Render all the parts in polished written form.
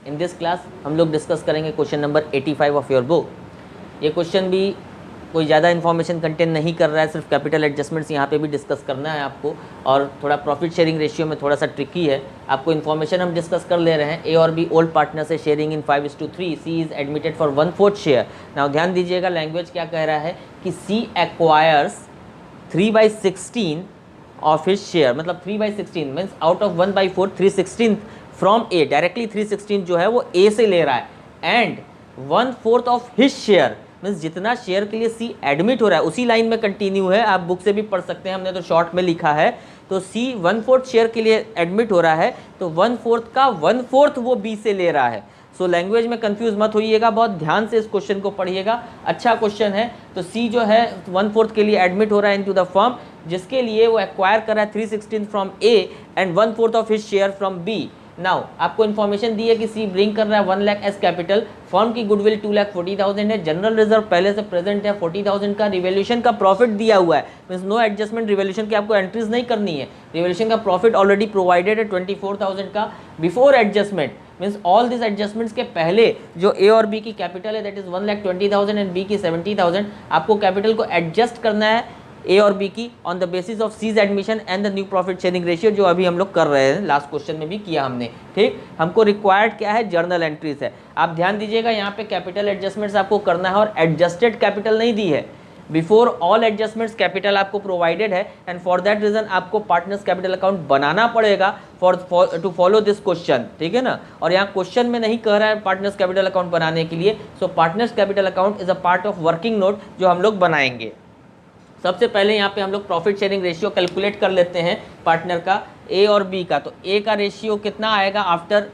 In this class हम लोग discuss करेंगे question number 85 of your book. ये क्वेश्चन भी कोई ज़्यादा इन्फॉर्मेशन कंटेन नहीं कर रहा है, सिर्फ कैपिटल एडजस्टमेंट्स यहाँ पे भी डिस्कस करना है आपको, और थोड़ा प्रॉफिट शेयरिंग रेशियो में थोड़ा सा ट्रिकी है। आपको इन्फॉर्मेशन हम डिस्कस कर ले रहे हैं। ए और बी ओल्ड पार्टनर से sharing in 5:3, C is admitted for 1/4 share. Now ध्यान दीजिएगा, लैंग्वेज क्या कह रहा है कि C acquires 3/16 of his share, मतलब 3/16 means out of 1/4 3/16 from A, directly 3/16 जो है वो ए से ले रहा है, and 1/4 of his share means जितना शेयर के लिए सी एडमिट हो रहा है, उसी लाइन में कंटिन्यू है, आप बुक से भी पढ़ सकते हैं, हमने तो शॉर्ट में लिखा है। तो सी 1/4 शेयर के लिए एडमिट हो रहा है, तो 1/4 का 1/4 वो बी से ले रहा है। सो लैंग्वेज में कंफ्यूज मत होइएगा, बहुत ध्यान से इस क्वेश्चन को पढ़िएगा, अच्छा क्वेश्चन है। तो सी जो है 1/4 के लिए एडमिट हो रहा है इनटू द फर्म, जिसके लिए वो एक्वायर कर रहा है 3/16 from A and 1/4 of his share from B. Now आपको इन्फॉर्मेशन दी है कि सी ब्रिंग कर रहा है 1 लाख एज कैपिटल, फर्म की गुडविल 2,40,000 है, जनरल रिजर्व पहले से प्रेजेंट है 40,000 का, रिवैल्यूएशन का प्रॉफिट दिया हुआ है, मींस नो एडजस्टमेंट, रिवैल्यूएशन की आपको एंट्रीज नहीं करनी है, रिवैल्यूएशन का प्रॉफिट ऑलरेडी प्रोवाइडेड है 24,000 का। Before adjustment means all this adjustments के पहले जो ए और बी की कैपिटल है दैट इज 1,20,000 एंड बी की 70,000, आपको कैपिटल को एडजस्ट करना है ए और बी की on the basis of C's admission and the new profit sharing ratio, जो अभी हम लोग कर रहे हैं, लास्ट क्वेश्चन में भी किया हमने। ठीक, हमको रिक्वायर्ड क्या है, जर्नल एंट्रीज है। आप ध्यान दीजिएगा, यहाँ पे कैपिटल एडजस्टमेंट्स आपको करना है और एडजस्टेड कैपिटल नहीं दी है। बिफोर ऑल एडजस्टमेंट्स कैपिटल आपको प्रोवाइडेड है, एंड फॉर दैट रीजन आपको पार्टनर्स कैपिटल अकाउंट बनाना पड़ेगा for to follow this question, ठीक है ना। और यहाँ क्वेश्चन में नहीं कह रहा है पार्टनर्स कैपिटल अकाउंट बनाने के लिए, so partners capital account is a part of working note जो हम लोग बनाएंगे। सबसे पहले यहाँ पे हम लोग प्रॉफिट शेयरिंग रेशियो कैलकुलेट कर लेते हैं पार्टनर का, ए और बी का। तो ए का रेशियो कितना आएगा आफ्टर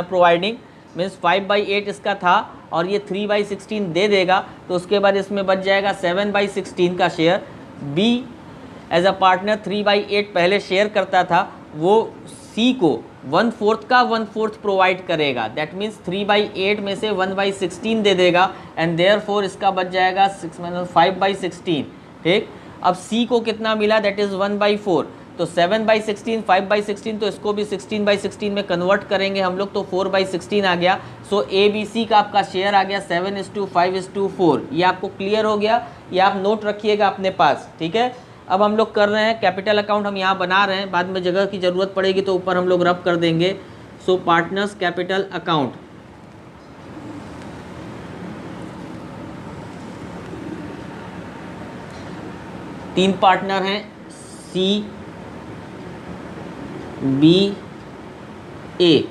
प्रोवाइडिंग, मीन्स 5/8 इसका था और ये 3/16 दे देगा, तो उसके बाद इसमें बच जाएगा 7/16 का share. B as a partner 3/8 पहले शेयर करता था, वो सी को 1/4 का 1/4 प्रोवाइड करेगा, दैट मीन्स 3/8 में से 1/16 दे देगा, एंड देयरफॉर इसका बच जाएगा 5/16। ठीक, अब C को कितना मिला, दैट इज़ 1/4, तो 7/16 5/16, तो इसको भी 16/16 में कन्वर्ट करेंगे हम लोग, तो 4/16 आ गया। सो ABC का आपका शेयर आ गया 7:5:4। ये आपको क्लियर हो गया, ये आप नोट रखिएगा अपने पास, ठीक है। अब हम लोग कर रहे हैं कैपिटल अकाउंट, हम यहाँ बना रहे हैं, बाद में जगह की ज़रूरत पड़ेगी तो ऊपर हम लोग रब कर देंगे। सो पार्टनर्स कैपिटल अकाउंट, तीन पार्टनर हैं सी बी ए।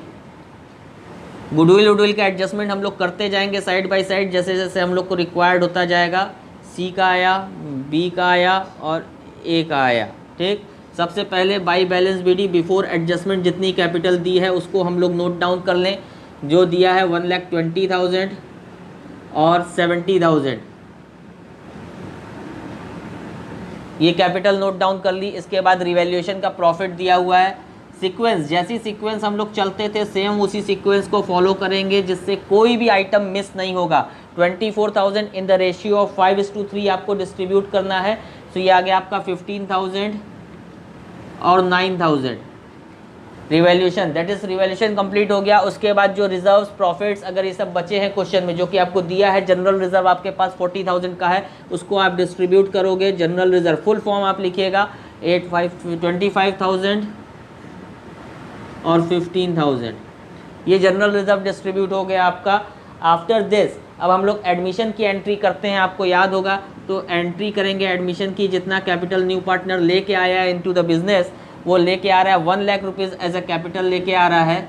गुडविल वुडविल का एडजस्टमेंट हम लोग करते जाएंगे साइड बाय साइड, जैसे जैसे हम लोग को रिक्वायर्ड होता जाएगा। सी का आया, बी का आया और ए का आया। ठीक, सबसे पहले by balance BD before adjustment जितनी कैपिटल दी है उसको हम लोग नोट डाउन कर लें। जो दिया है 1,20,000 और 70,000, ये कैपिटल नोट डाउन कर ली। इसके बाद रिवैल्यूएशन का प्रॉफिट दिया हुआ है। सीक्वेंस, जैसी सीक्वेंस हम लोग चलते थे सेम उसी सीक्वेंस को फॉलो करेंगे, जिससे कोई भी आइटम मिस नहीं होगा। 24,000 इन द रेशियो ऑफ 5:3 आपको डिस्ट्रीब्यूट करना है। तो ये आ गया आपका 15,000 और 9,000 revaluation, that is revaluation complete हो गया। उसके बाद जो रिजर्व्स प्रॉफिट्स अगर ये सब बचे हैं क्वेश्चन में, जो कि आपको दिया है, जनरल रिजर्व आपके पास 40,000 का है, उसको आप डिस्ट्रीब्यूट करोगे। जनरल रिजर्व फुल फॉर्म आप लिखिएगा 25,000 और 15,000, ये जनरल रिजर्व डिस्ट्रीब्यूट हो गया आपका। आफ्टर दिस अब हम लोग एडमिशन की एंट्री करते हैं, आपको याद होगा, तो एंट्री करेंगे एडमिशन की। जितना कैपिटल न्यू पार्टनर लेके आया है इनटू द बिजनेस, वो लेके आ रहा है 1 lakh rupees as a capital लेके आ रहा है,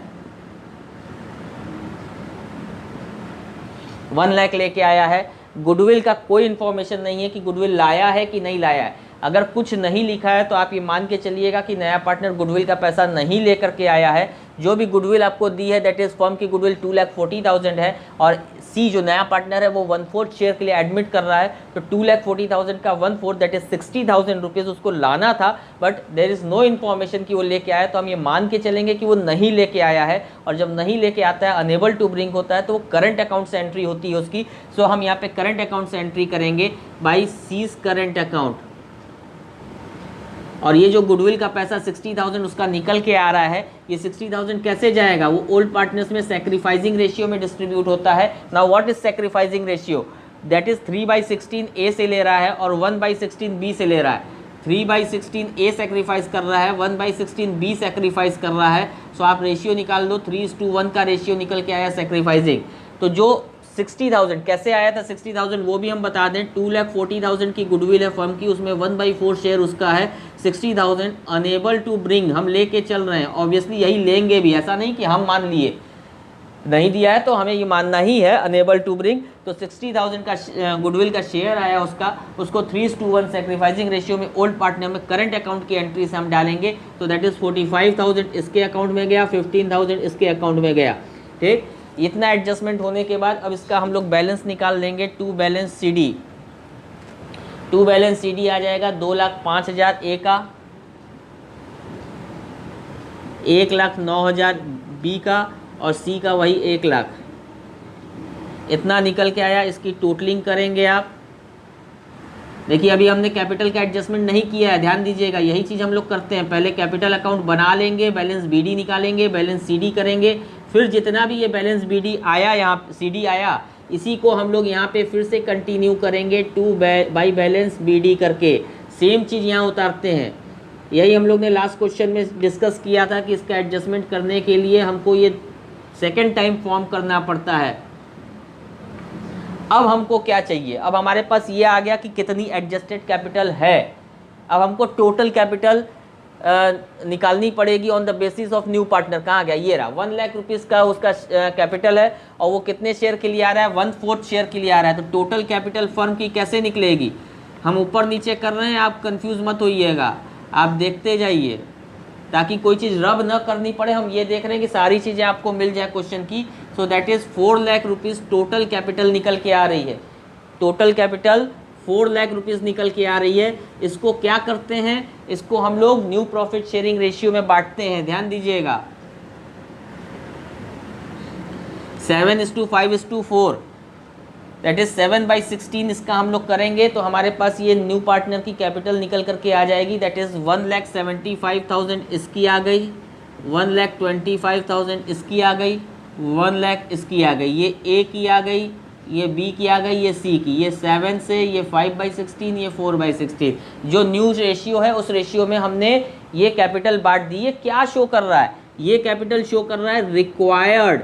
1 लाख लेके आया है। गुडविल का कोई इन्फॉर्मेशन नहीं है कि गुडविल लाया है कि नहीं लाया है। अगर कुछ नहीं लिखा है तो आप ये मान के चलिएगा कि नया पार्टनर गुडविल का पैसा नहीं लेकर के आया है। जो भी गुडविल आपको दी है दैट इज़ फर्म की गुडविल 2,40,000 है, और सी जो नया पार्टनर है वो 1/4 शेयर के लिए एडमिट कर रहा है, तो 2,40,000 का 1/4 दैट इज 60,000 रुपीज़ उसको लाना था, but there is no information कि वो लेके आया। तो हम ये मान के चलेंगे कि वो नहीं लेके आया है, और जब नहीं लेके आता है, अनेबल टू ब्रिंग होता है, तो वो करंट अकाउंट से एंट्री होती है उसकी। सो हम यहाँ पे करंट अकाउंट से एंट्री करेंगे बाई सीज करंट अकाउंट। और ये जो गुडविल का पैसा 60,000 उसका निकल के आ रहा है, ये 60,000 कैसे जाएगा? वो ओल्ड पार्टनर्स में सैक्रिफाइसिंग रेशियो में डिस्ट्रीब्यूट होता है। Now what is sacrificing ratio? That is 3/16 ए से ले रहा है और 1/16 बी से ले रहा है। 3/16 ए सैक्रिफाइस कर रहा है, 1/16 बी सैक्रिफाइस कर रहा है। सो आप रेशियो निकाल लो, 3:1 का रेशियो निकल के आया सैक्रिफाइसिंग। तो जो 60,000 कैसे आया था 60,000 वो भी हम बता दें। 2,40,000 की गुडविल है फर्म की, उसमें 1/4 शेयर उसका है। 60,000 अनेबल टू ब्रिंग, हम लेके चल रहे हैं, ऑब्वियसली यही लेंगे भी, ऐसा नहीं कि हम मान लिए, नहीं दिया है तो हमें ये मानना ही है, अनेबल टू ब्रिंग। तो 60,000 का गुडविल का शेयर आया उसका, उसको 3:1 सैक्रिफाइसिंग रेशियो में ओल्ड पार्टनर में करंट अकाउंट की एंट्री से हम डालेंगे। तो दैट इज 45,000 इसके अकाउंट में गया, 15,000 इसके अकाउंट में गया। ठीक, इतना एडजस्टमेंट होने के बाद अब इसका हम लोग बैलेंस निकाल लेंगे। टू बैलेंस सी डी आ जाएगा 2,05,000 ए का, 1,09,000 बी का और सी का वही 1,00,000। इतना निकल के आया। इसकी टोटलिंग करेंगे आप। देखिए अभी हमने कैपिटल का एडजस्टमेंट नहीं किया है, ध्यान दीजिएगा, यही चीज़ हम लोग करते हैं। पहले कैपिटल अकाउंट बना लेंगे, बैलेंस बीडी निकालेंगे, बैलेंस सीडी करेंगे, फिर जितना भी ये बैलेंस बीडी आया, यहाँ सीडी आया, इसी को हम लोग यहाँ पे फिर से कंटिन्यू करेंगे 2 बैलेंस बीडी करके। सेम चीज़ यहाँ उतारते हैं। यही हम लोग ने लास्ट क्वेश्चन में डिस्कस किया था कि इसका एडजस्टमेंट करने के लिए हमको ये सेकेंड टाइम फॉर्म करना पड़ता है। अब हमको क्या चाहिए? अब हमारे पास ये आ गया कि कितनी एडजस्टेड कैपिटल है। अब हमको टोटल कैपिटल निकालनी पड़ेगी on the basis of new partner. कहाँ गया? ये रहा, 1 लाख रुपीज़ का उसका कैपिटल है और वो कितने शेयर के लिए आ रहा है? 1/4 शेयर के लिए आ रहा है। तो टोटल कैपिटल फर्म की कैसे निकलेगी? हम ऊपर नीचे कर रहे हैं, आप कंफ्यूज मत होइएगा, आप देखते जाइए ताकि कोई चीज़ रब न करनी पड़े। हम ये देख रहे हैं कि सारी चीज़ें आपको मिल जाए क्वेश्चन की। So that is 4 lakh rupees total capital निकल के आ रही है। टोटल कैपिटल 4 लाख रुपीज़ निकल के आ रही है। इसको क्या करते हैं? इसको हम लोग न्यू प्रॉफिट शेयरिंग रेशियो में बांटते हैं, ध्यान दीजिएगा, 7:5:4, दैट इज 7/16 इसका हम लोग करेंगे। तो हमारे पास ये न्यू पार्टनर की कैपिटल निकल करके आ जाएगी। दैट इज़ 1,75,000 इसकी आ गई, 1,25,000 इसकी आ गई, 1 लाख इसकी आ गई, ये ए की आ गई, ये बी की आ गई, ये सी की, ये 7 से, ये 5/16, ये 4/16। जो न्यू रेशियो है उस रेशियो में हमने ये कैपिटल बांट दी। ये क्या शो कर रहा है? ये कैपिटल शो कर रहा है रिक्वायर्ड,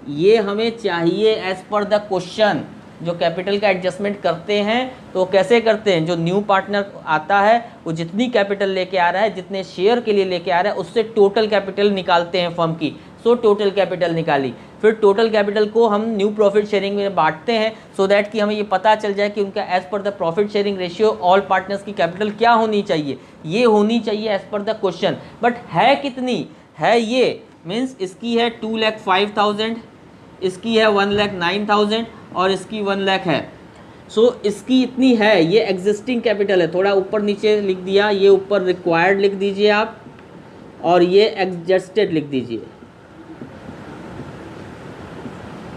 ये हमें चाहिए एज पर द क्वेश्चन। जो कैपिटल का एडजस्टमेंट करते हैं तो कैसे करते हैं? जो न्यू पार्टनर आता है वो जितनी कैपिटल लेके आ रहा है, जितने शेयर के लिए लेके आ रहा है, उससे टोटल कैपिटल निकालते हैं फर्म की। सो टोटल कैपिटल निकाली, फिर टोटल कैपिटल को हम न्यू प्रॉफिट शेयरिंग में बांटते हैं सो दैट कि हमें ये पता चल जाए कि उनका as per the profit sharing ratio all partners की कैपिटल क्या होनी चाहिए। ये होनी चाहिए as per the question, but है कितनी है? ये मीन्स इसकी है 2,05,000, इसकी है 1,09,000 और इसकी 1 लाख है। सो इसकी इतनी है, ये एग्जिस्टिंग कैपिटल है। थोड़ा ऊपर नीचे लिख दिया, ये ऊपर रिक्वायर्ड लिख दीजिए आप और ये एडजस्टेड लिख दीजिए।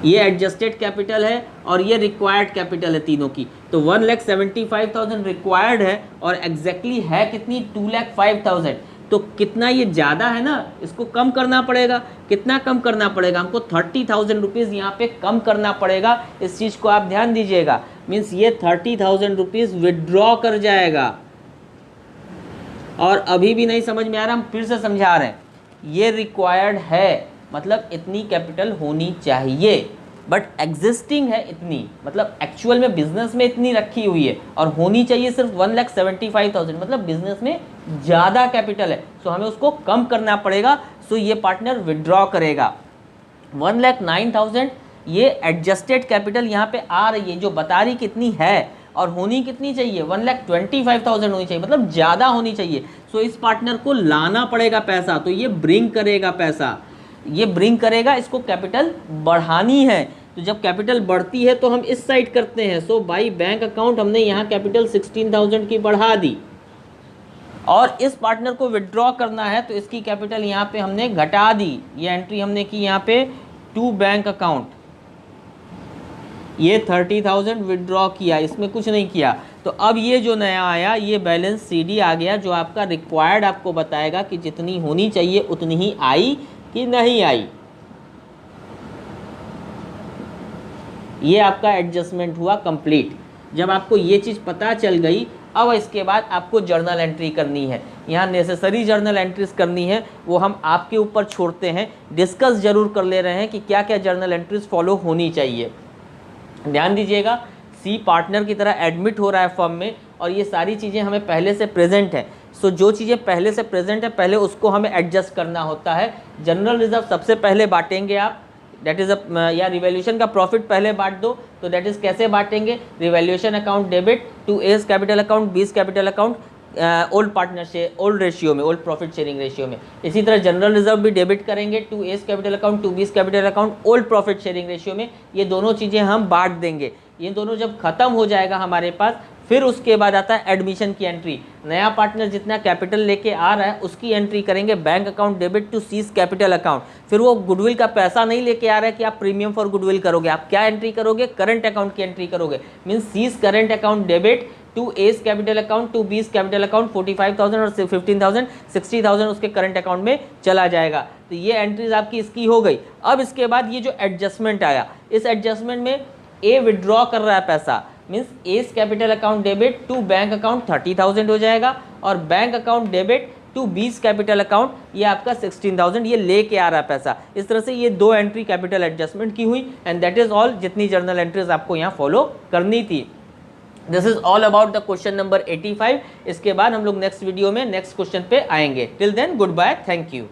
ये एडजस्टेड कैपिटल है और ये रिक्वायर्ड कैपिटल है तीनों की। तो 1,75,000 रिक्वायर्ड है और एग्जैक्टली है कितनी? 2,05,000। तो कितना ये ज़्यादा है ना, इसको कम करना पड़ेगा। कितना कम करना पड़ेगा? हमको 30,000 रुपीज़ यहाँ पे कम करना पड़ेगा। इस चीज़ को आप ध्यान दीजिएगा। मीन्स ये 30,000 रुपीज़ विड्रॉ कर जाएगा। और अभी भी नहीं समझ में आ रहा, हम फिर से समझा रहे हैं। ये रिक्वायर्ड है, मतलब इतनी कैपिटल होनी चाहिए, बट एग्जिस्टिंग है इतनी, मतलब एक्चुअल में बिजनेस में इतनी रखी हुई है और होनी चाहिए सिर्फ 1,75,000, मतलब बिजनेस में ज़्यादा कैपिटल है। सो हमें उसको कम करना पड़ेगा। सो ये पार्टनर विड्रॉ करेगा 1,09,000। ये एडजस्टेड कैपिटल यहाँ पे आ रही है जो बता रही कितनी है और होनी कितनी चाहिए? 1,25,000 होनी चाहिए, मतलब ज़्यादा होनी चाहिए। सो इस पार्टनर को लाना पड़ेगा पैसा, तो ये ब्रिंग करेगा पैसा, ये ब्रिंग करेगा। इसको कैपिटल बढ़ानी है, तो जब कैपिटल बढ़ती है तो हम इस साइड करते हैं। सो बाई बैंक अकाउंट हमने यहाँ कैपिटल 16,000 की बढ़ा दी और इस पार्टनर को विड्रॉ करना है तो इसकी कैपिटल यहाँ पे हमने घटा दी। ये एंट्री हमने की यहाँ पे टू बैंक अकाउंट, ये 30,000 विड्रॉ किया, इसमें कुछ नहीं किया। तो अब ये जो नया आया ये बैलेंस CD आ गया, जो आपका रिक्वायर्ड आपको बताएगा कि जितनी होनी चाहिए उतनी ही आई कि नहीं आई। ये आपका एडजस्टमेंट हुआ कंप्लीट। जब आपको ये चीज़ पता चल गई, अब इसके बाद आपको जर्नल एंट्री करनी है। यहाँ नेसेसरी जर्नल एंट्रीज करनी है, वो हम आपके ऊपर छोड़ते हैं। डिस्कस जरूर कर ले रहे हैं कि क्या क्या जर्नल एंट्रीज फॉलो होनी चाहिए। ध्यान दीजिएगा, सी पार्टनर की तरह एडमिट हो रहा है फर्म में, और ये सारी चीज़ें हमें पहले से प्रेजेंट है। सो जो चीज़ें पहले से प्रेजेंट है, पहले उसको हमें एडजस्ट करना होता है। जनरल रिजर्व सबसे पहले बांटेंगे आप, दैट इज़ या रिवैल्यूएशन का प्रॉफिट पहले बांट दो, तो दैट इज़ कैसे बांटेंगे? Revaluation account debit to A's capital account, B's capital account, old partnership, old ratio में, ओल्ड प्रॉफिट शेयरिंग रेशियो में। इसी तरह जनरल रिजर्व भी डेबिट करेंगे to A's capital account, to B's capital account, old profit sharing ratio में। ये दोनों चीज़ें हम बांट देंगे। ये दोनों जब खत्म हो जाएगा हमारे पास, फिर उसके बाद आता है एडमिशन की एंट्री। नया पार्टनर जितना कैपिटल लेके आ रहा है उसकी एंट्री करेंगे, bank account debit to C's capital account. फिर वो गुडविल का पैसा नहीं लेके आ रहा है कि आप प्रीमियम फॉर गुडविल करोगे, आप क्या एंट्री करोगे? करंट अकाउंट की एंट्री करोगे। Means C's current account debit to A's capital account, to B's capital account, 45,000 और 15,000, 60,000 उसके करंट अकाउंट में चला जाएगा। तो ये एंट्रीज आपकी इसकी हो गई। अब इसके बाद ये जो एडजस्टमेंट आया, इस एडजस्टमेंट में ए विड्रॉ कर रहा है पैसा, means A's capital account debit to bank account 30,000 हो जाएगा, और bank account debit to B's capital account ये आपका 16,000 ये लेके आ रहा है पैसा। इस तरह से ये दो एंट्री कैपिटल एडजस्टमेंट की हुई, एंड दैट इज ऑल। जितनी जर्नल एंट्रीज आपको यहाँ फॉलो करनी थी। This is all about the question number 85। इसके बाद हम लोग नेक्स्ट वीडियो में नेक्स्ट क्वेश्चन पे आएंगे। Till then goodbye, thank you.